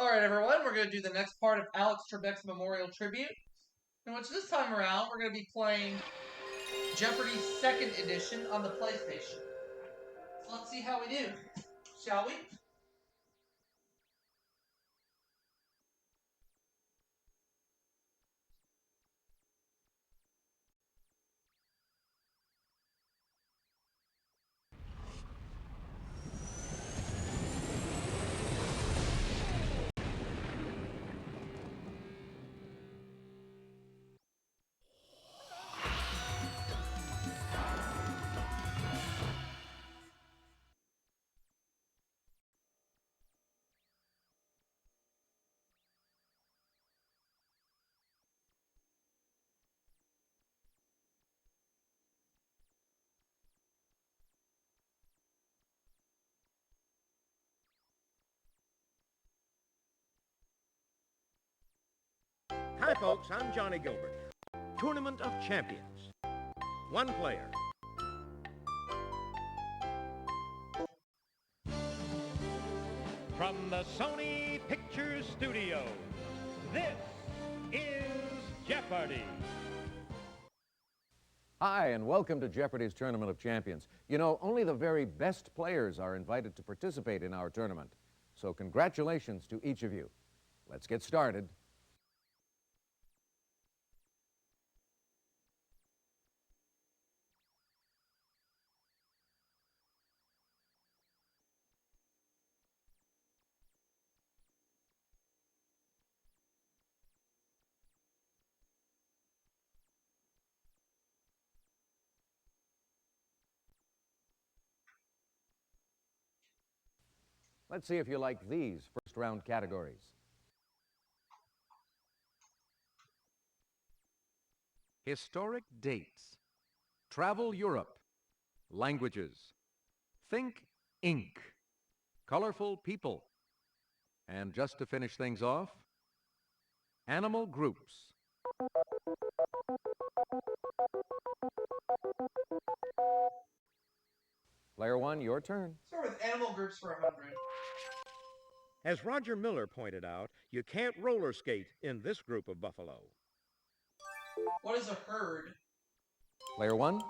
Alright, everyone, we're going to do the next part of Alex Trebek's Memorial Tribute, in which this time around we're going to be playing Jeopardy! Second Edition on the PlayStation. So let's see how we do, shall we? Hi folks, I'm Johnny Gilbert. Tournament of Champions. One player. From the Sony Pictures Studios, this is Jeopardy! Hi, and welcome to Jeopardy's Tournament of Champions. You know, only the very best players are invited to participate in our tournament. So congratulations to each of you. Let's get started. Let's see if you like these first round categories. Historic dates. Travel Europe. Languages. Think ink. Colorful people. And just to finish things off, animal groups. Player one, your turn. Start with animal groups for 100. As Roger Miller pointed out, you can't roller skate in this group of buffalo. What is a herd? Player one.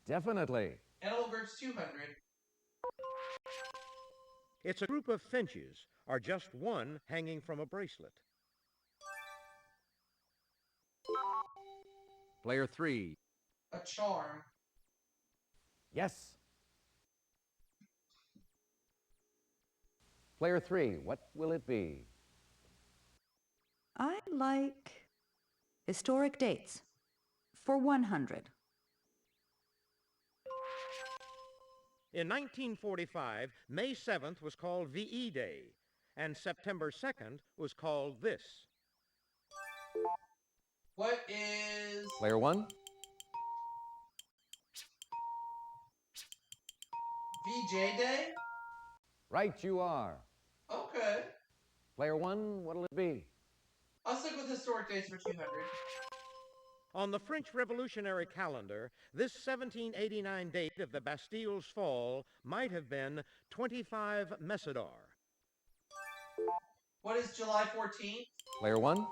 Definitely. Animal groups 200. It's a group of finches, or just one hanging from a bracelet. Player 3. A charm. Yes. Player three, what will it be? I like historic dates for 100. In 1945, May 7th was called VE Day, and September 2nd was called this. What is... Player one. VJ Day? Right you are. Okay. Player one, what'll it be? I'll stick with historic dates for 200. On the French Revolutionary calendar, this 1789 date of the Bastille's fall might have been 25 Messidor. What is July 14th? Player one.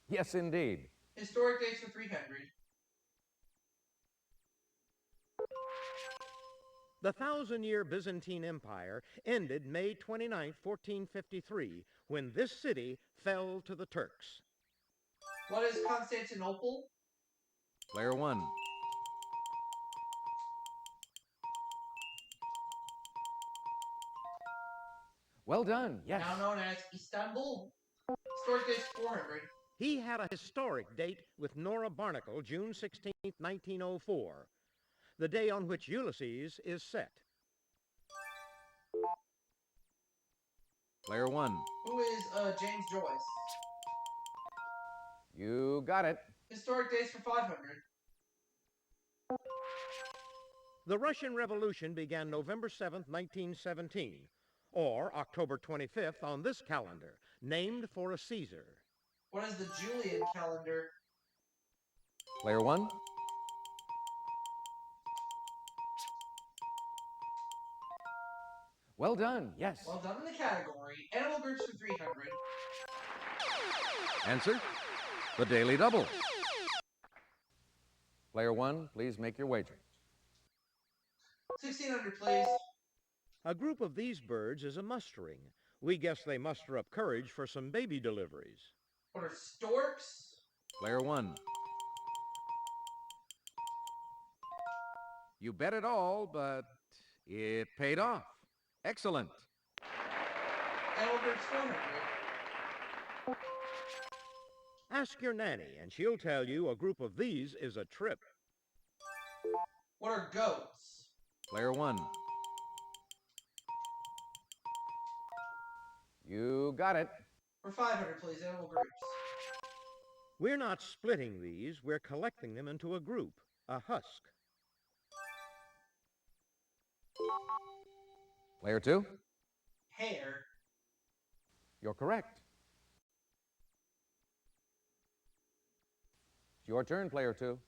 Yes, indeed. Historic dates for 300. The thousand-year Byzantine Empire ended May 29, 1453, when this city fell to the Turks. What is Constantinople? Player 1. Well done, yes. Now known as Istanbul. Historic dates 400. He had a historic date with Nora Barnacle, June 16, 1904, the day on which Ulysses is set. Player 1. Who is James Joyce? You got it. Historic dates for 500. The Russian Revolution began November 7, 1917, or October 25th on this calendar, named for a Caesar. What is the Julian calendar? Player 1. Well done, yes. Well done in the category. Animal groups for 300. Answer, the Daily Double. Player 1, please make your wager. 1,600, please. A group of these birds is a mustering. We guess they muster up courage for some baby deliveries. What are storks? Player 1. You bet it all, but it paid off. Excellent. Animal groups 400. Ask your nanny, and she'll tell you a group of these is a trip. What are goats? Player 1. You got it. For 500, please. Animal groups. We're not splitting these, we're collecting them into a group, a husk. Player 2, Hare. you're correct. It's your turn, Player 2.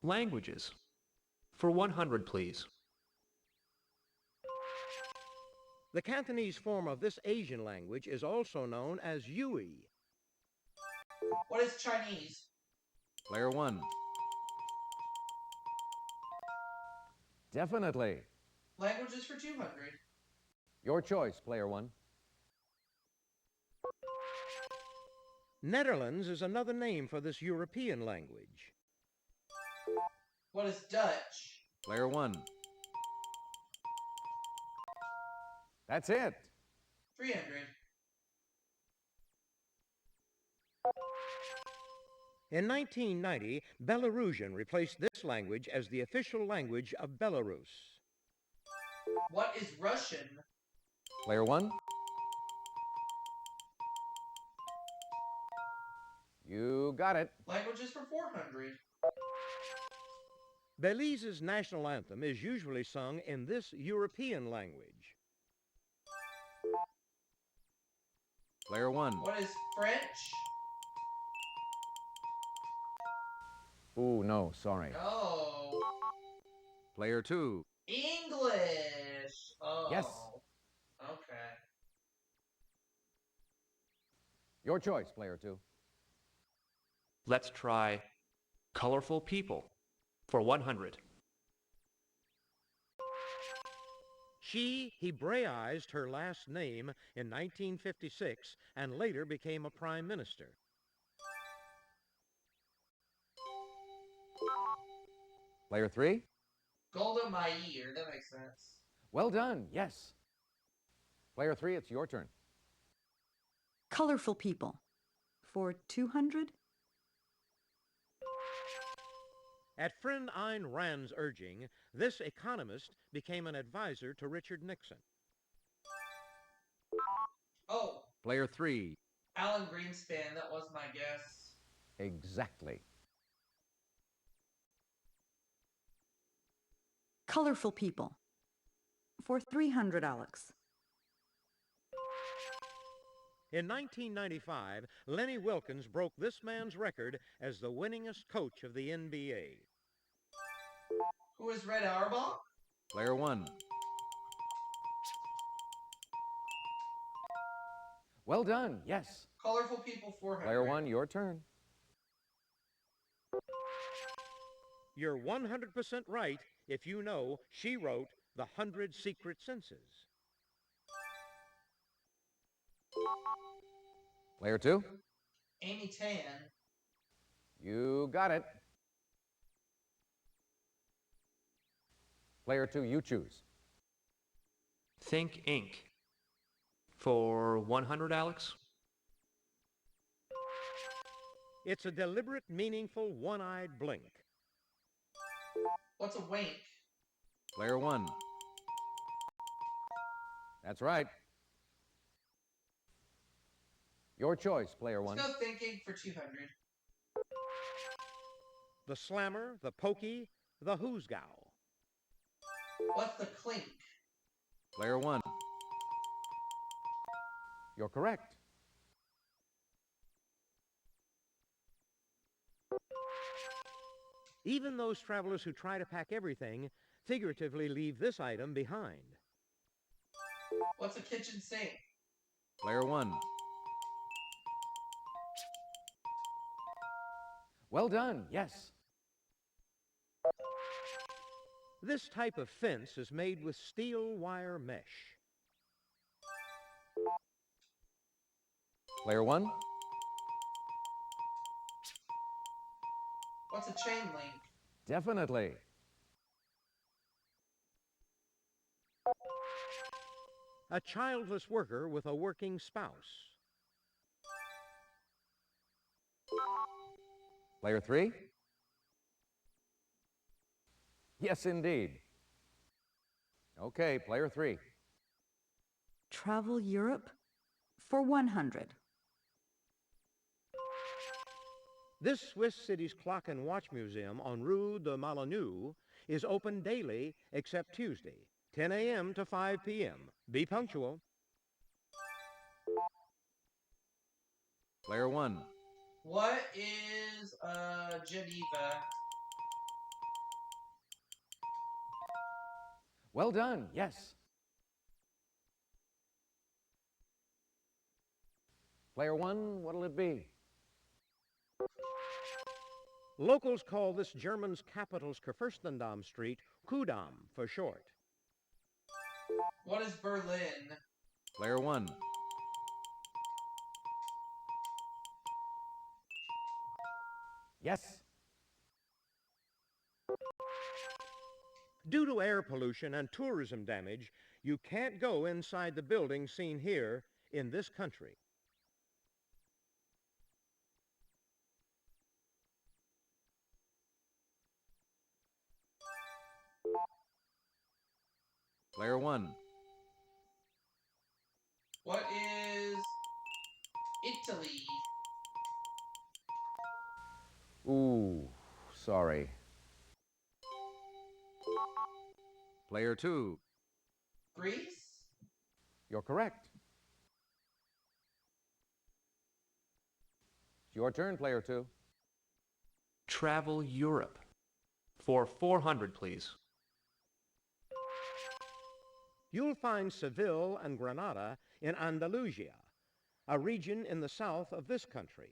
Languages. For 100, please. The Cantonese form of this Asian language is also known as Yui. What is Chinese? Player 1. Definitely. Languages for 200. Your choice, Player 1. Netherlands is another name for this European language. What is Dutch? Player 1. That's it. 300. In 1990, Belarusian replaced this language as the official language of Belarus. What is Russian? Player 1. You got it. Languages for 400. Belize's national anthem is usually sung in this European language. Player 1. What is French? Ooh, no, sorry. No. Player 2. English. Oh. Yes. Okay. Your choice, Player 2. Let's try colorful people for 100. She Hebraized her last name in 1956 and later became a prime minister. Player 3. Golda Meir. That makes sense. Well done, yes. Player 3, it's your turn. Colorful people. For 200? At friend Ayn Rand's urging, this economist became an advisor to Richard Nixon. Oh, Player 3. Alan Greenspan. That was my guess. Exactly. Colorful people. For 300, Alex. In 1995, Lenny Wilkens broke this man's record as the winningest coach of the NBA. Who is Red Auerbach? Player 1. Well done, yes. Colorful people 400. Player 1, your turn. You're 100% right if you know she wrote The 100 Secret Senses. Player 2. Amy Tan. You got it. Player 2, you choose. Think Inc. For 100, Alex. It's a deliberate, meaningful, one-eyed blink. What's a wink? Player 1. That's right. Your choice, Player 1. Let's go thinking for 200. The slammer, the pokey, the hoosgow. What's the clink? Player 1. You're correct. Even those travelers who try to pack everything figuratively leave this item behind. What's a kitchen sink? Player 1. Well done, yes. This type of fence is made with steel wire mesh. Player 1. What's a chain link? Definitely. A childless worker with a working spouse. Player 3. Yes, indeed. Okay, player 3. Travel Europe for 100. This Swiss city's clock and watch museum on Rue de Molyneux is open daily except Tuesday, 10 a.m. to 5 p.m. Be punctual. Player 1. What is Geneva? Well done, yes. Player 1, what'll it be? Locals call this German's capital's Kurfürstendamm Street Kudamm for short. What is Berlin? Player 1. Yes. Due to air pollution and tourism damage, you can't go inside the building seen here in this country. Player 1. What is Italy? Ooh, sorry. Player 2. Greece? You're correct. It's your turn, player 2. Travel Europe. For 400, please. You'll find Seville and Granada in Andalusia, a region in the south of this country.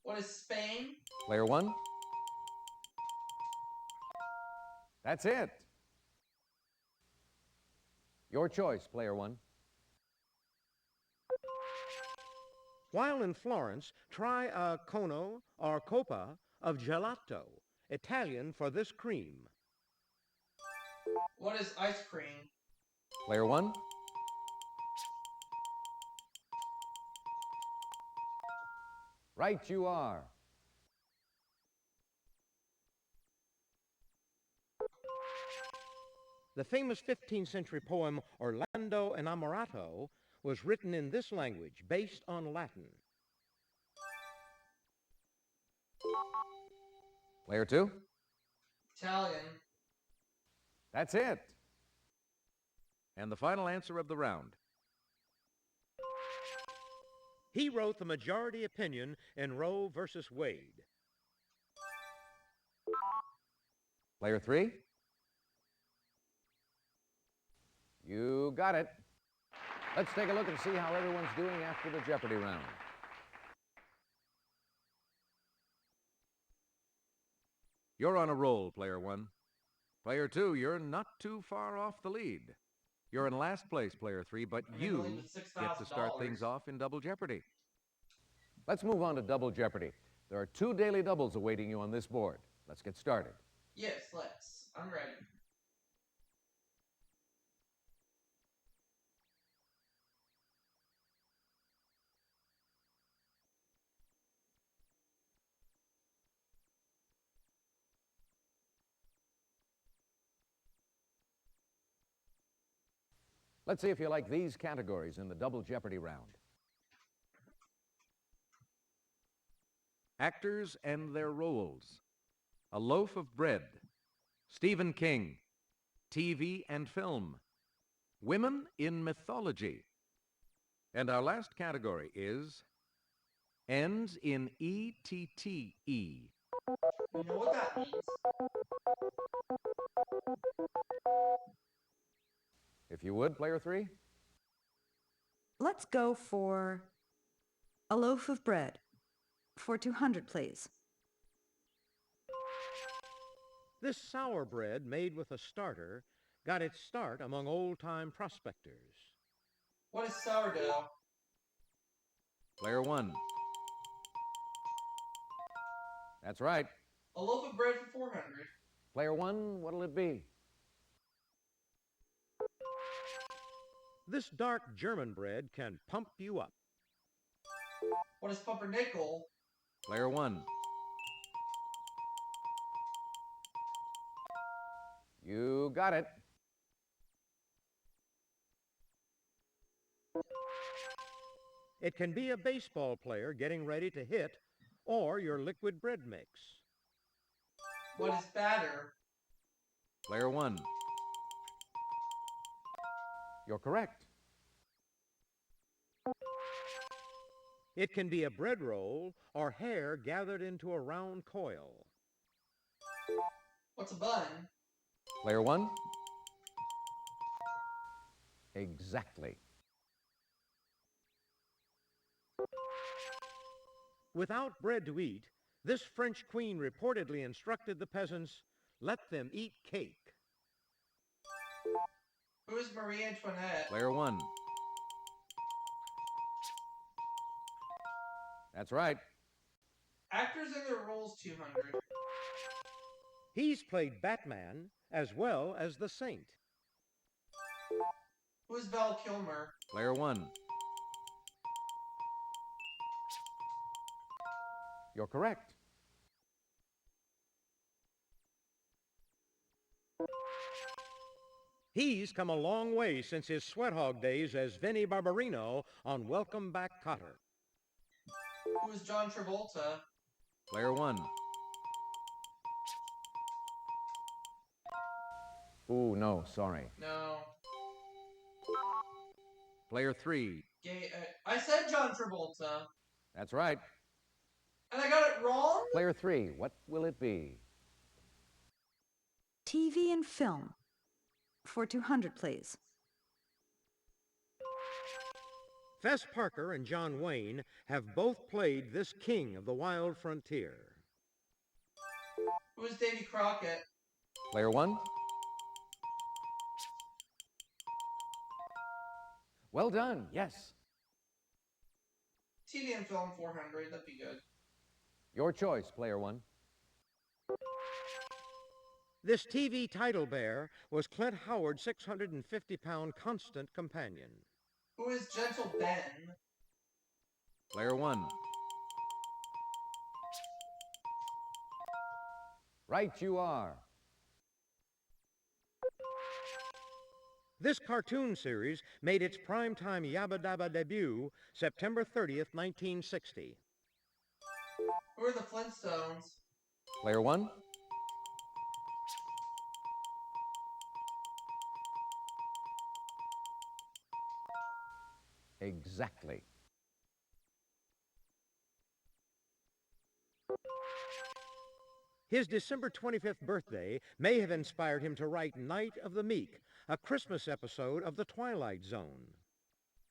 What is Spain? Player 1. That's it. Your choice, player 1. While in Florence, try a cono or coppa of gelato, Italian for this cream. What is ice cream? Player 1. Right you are. The famous 15th century poem Orlando Innamorato was written in this language based on Latin. Player 2. Italian. That's it. And the final answer of the round. He wrote the majority opinion in Roe versus Wade. Player 3. You got it. Let's take a look and see how everyone's doing after the Jeopardy round. You're on a roll, player 1. Player 2, you're not too far off the lead. You're in last place, player 3, but I'm gonna you leave with get to start $6,000. things off in Double Jeopardy. Let's move on to Double Jeopardy. There are 2 daily doubles awaiting you on this board. Let's get started. Yes, let's. I'm ready. Let's see if you like these categories in the Double Jeopardy round. Actors and their roles. A Loaf of Bread. Stephen King. TV and film. Women in mythology. And our last category is ends in E-T-T-E. You know what that means? If you would, player 3? Let's go for a loaf of bread. For 200, please. This sour bread made with a starter got its start among old-time prospectors. What is sourdough? Player 1. That's right. A loaf of bread for 400. Player 1, what'll it be? This dark German bread can pump you up. What is pumpernickel? Player 1. You got it. It can be a baseball player getting ready to hit or your liquid bread mix. What is batter? Player 1. You're correct. It can be a bread roll or hair gathered into a round coil. What's a bun? Player 1? Exactly. Without bread to eat, this French queen reportedly instructed the peasants, let them eat cake. Who is Marie Antoinette? Player 1. That's right. Actors in their roles 200. He's played Batman as well as the Saint. Who is Val Kilmer? Player 1. You're correct. He's come a long way since his sweat hog days as Vinnie Barbarino on Welcome Back, Kotter. Who is John Travolta? Player 1. Ooh, no, sorry. No. Player 3. I said John Travolta. That's right. And I got it wrong? Player 3, what will it be? TV and film. For 200, please. Fess Parker and John Wayne have both played this king of the wild frontier. Who is Davy Crockett? Player 1? Well done, yes. TV and film 400. That'd be good. Your choice, player 1. This TV title bearer was Clint Howard's 650-pound constant companion. Who is Gentle Ben? Player 1. Right you are. This cartoon series made its primetime Yabba Dabba debut September 30th, 1960. Who are the Flintstones? Player 1? Exactly. His December 25th birthday may have inspired him to write Night of the Meek, a Christmas episode of The Twilight Zone.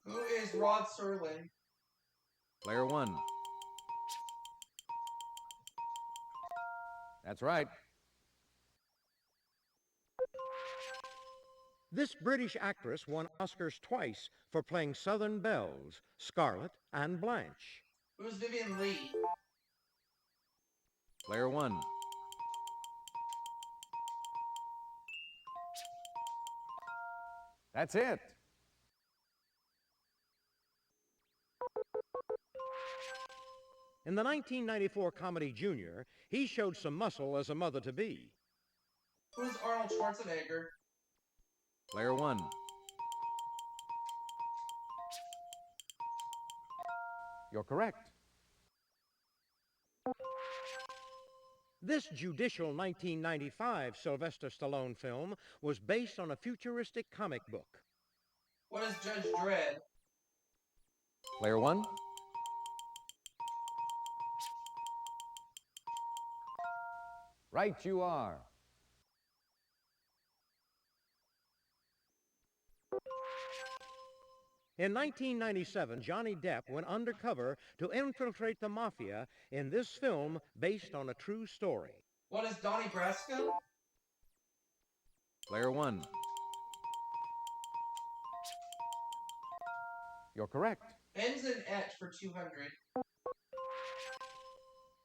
Who is Rod Serling? Player 1. That's right. This British actress won Oscars twice for playing Southern Belles, Scarlet and Blanche. Who is Vivian Lee? Player 1. That's it. In the 1994 comedy Junior, he showed some muscle as a mother-to-be. Who is Arnold Schwarzenegger? Player 1. You're correct. This judicial 1995 Sylvester Stallone film was based on a futuristic comic book. What is Judge Dredd? Player 1? Right you are. In 1997, Johnny Depp went undercover to infiltrate the mafia in this film based on a true story. What is Donnie Brasco? Player 1. You're correct. Ends in et for 200.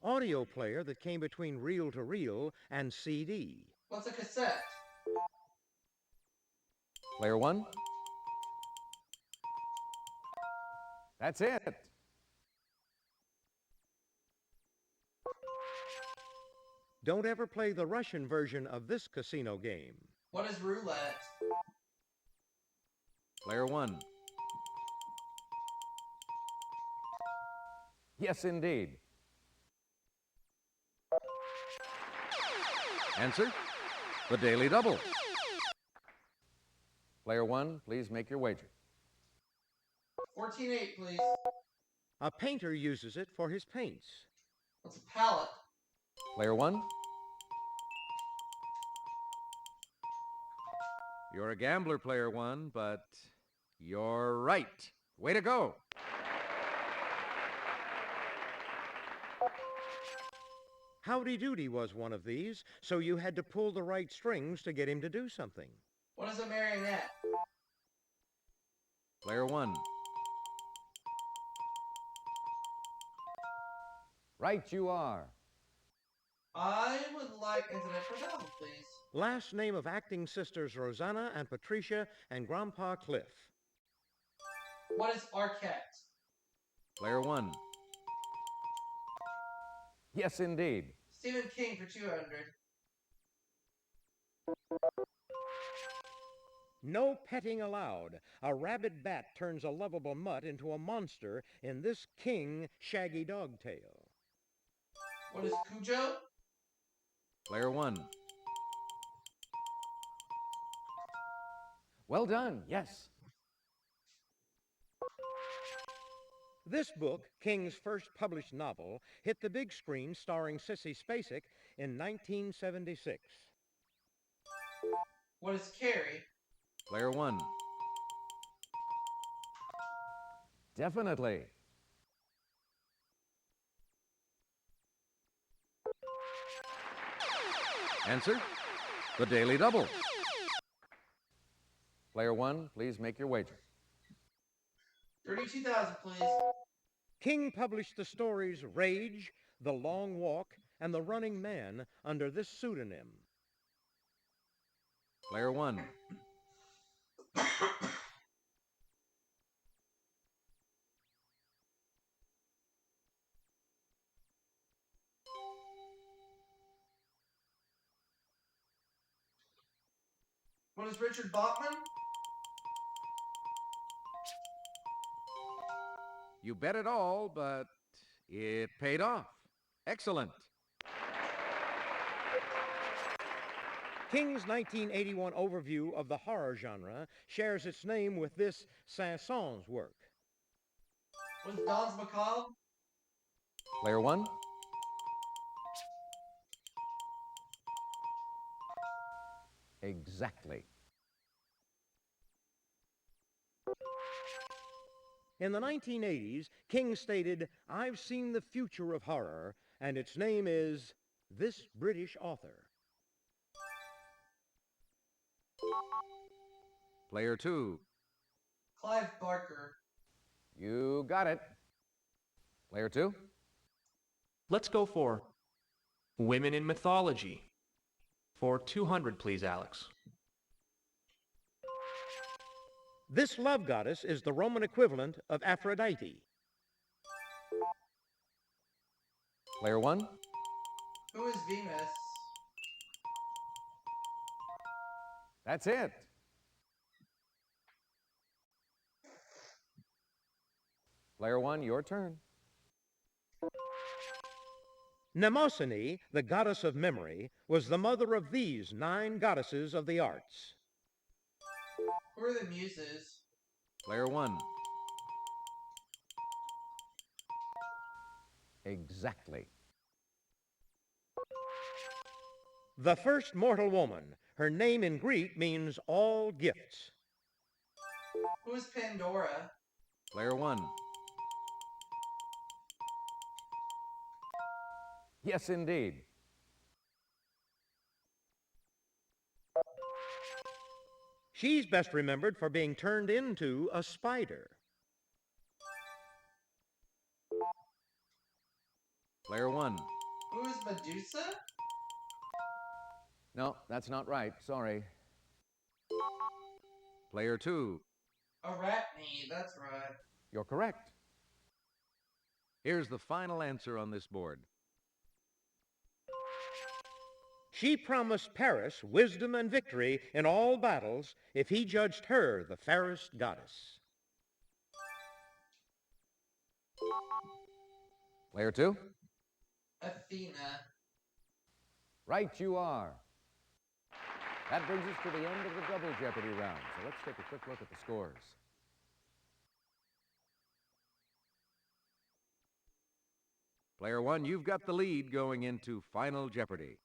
Audio player that came between reel-to-reel and CD. What's a cassette? Player 1. That's it. Don't ever play the Russian version of this casino game. What is roulette? Player 1. Yes, indeed. Answer, the Daily Double. Player 1, please make your wager. 14.8, please. A painter uses it for his paints. What's a palette? Player 1. You're a gambler, Player 1, but you're right. Way to go. Howdy Doody was one of these, so you had to pull the right strings to get him to do something. What is a marionette? Player 1. Right you are. I would like internet for $1,000, please. Last name of acting sisters Rosanna and Patricia and Grandpa Cliff. What is Arquette? Player 1. Yes, indeed. Stephen King for 200. No petting allowed. A rabid bat turns a lovable mutt into a monster in this King Shaggy Dog Tale. What is Cujo? Player 1. Well done, yes. This book, King's first published novel, hit the big screen starring Sissy Spacek in 1976. What is Carrie? Player 1. Definitely. Answer, the Daily Double. Player 1, please make your wager. 32,000, please. King published the stories Rage, The Long Walk, and The Running Man under this pseudonym. Player 1. What is Richard Bachman? You bet it all, but it paid off. Excellent. King's 1981 overview of the horror genre shares its name with this Saint-Saëns work. What is Danse Macabre? Player 1. Exactly. In the 1980s, King stated, "I've seen the future of horror, and its name is this British author." Player 2. Clive Barker. You got it. Player 2. Let's go for Women in Mythology. For 200, please, Alex. This love goddess is the Roman equivalent of Aphrodite. Player 1. Who is Venus? That's it. Player 1, your turn. Mnemosyne, the goddess of memory, was the mother of these 9 goddesses of the arts. Who are the Muses? Player 1. Exactly. The first mortal woman. Her name in Greek means all gifts. Who is Pandora? Player 1. Yes, indeed. She's best remembered for being turned into a spider. Player 1. Who is Medusa? No, that's not right. Sorry. Player 2. Arachne, that's right. You're correct. Here's the final answer on this board. She promised Paris wisdom and victory in all battles if he judged her the fairest goddess. Player 2? Athena. Right you are. That brings us to the end of the double Jeopardy round, so let's take a quick look at the scores. Player 1, you've got the lead going into Final Jeopardy.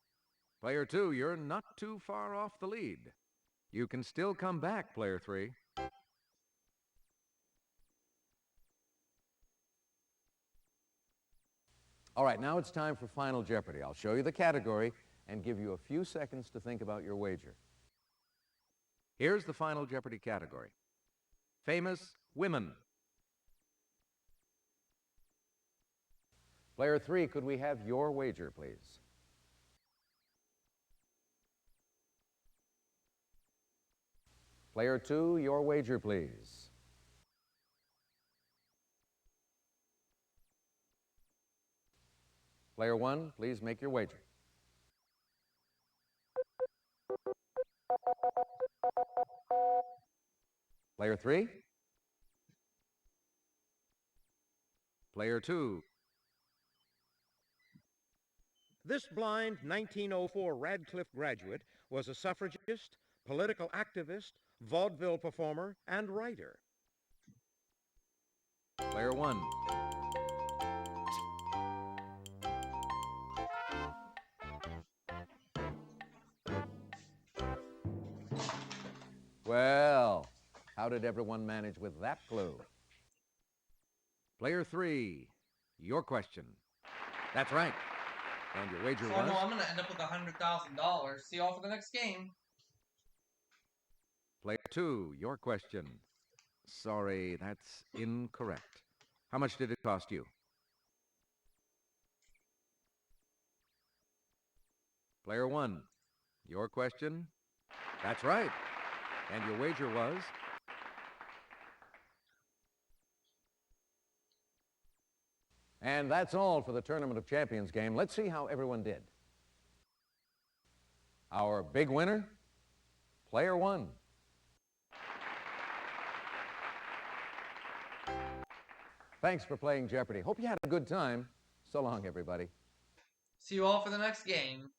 Player 2, you're not too far off the lead. You can still come back, Player 3. All right, now it's time for Final Jeopardy. I'll show you the category and give you a few seconds to think about your wager. Here's the Final Jeopardy category. Famous women. Player 3, could we have your wager, please? Player 2, your wager, please. Player 1, please make your wager. Player 3? Player 2. This blind 1904 Radcliffe graduate was a suffragist, political activist, vaudeville performer, and writer. Player 1. Well, how did everyone manage with that clue? Player 3. Your question. That's right. And your wager So I was? know I'm going to end up with $100,000. See y'all for the next game. Player 2. Your question. Sorry, that's incorrect. How much did it cost you? Player 1. Your question. That's right. And your wager was? And that's all for the Tournament of Champions game. Let's see how everyone did. Our big winner, Player 1. Thanks for playing Jeopardy. Hope you had a good time. So long, everybody. See you all for the next game.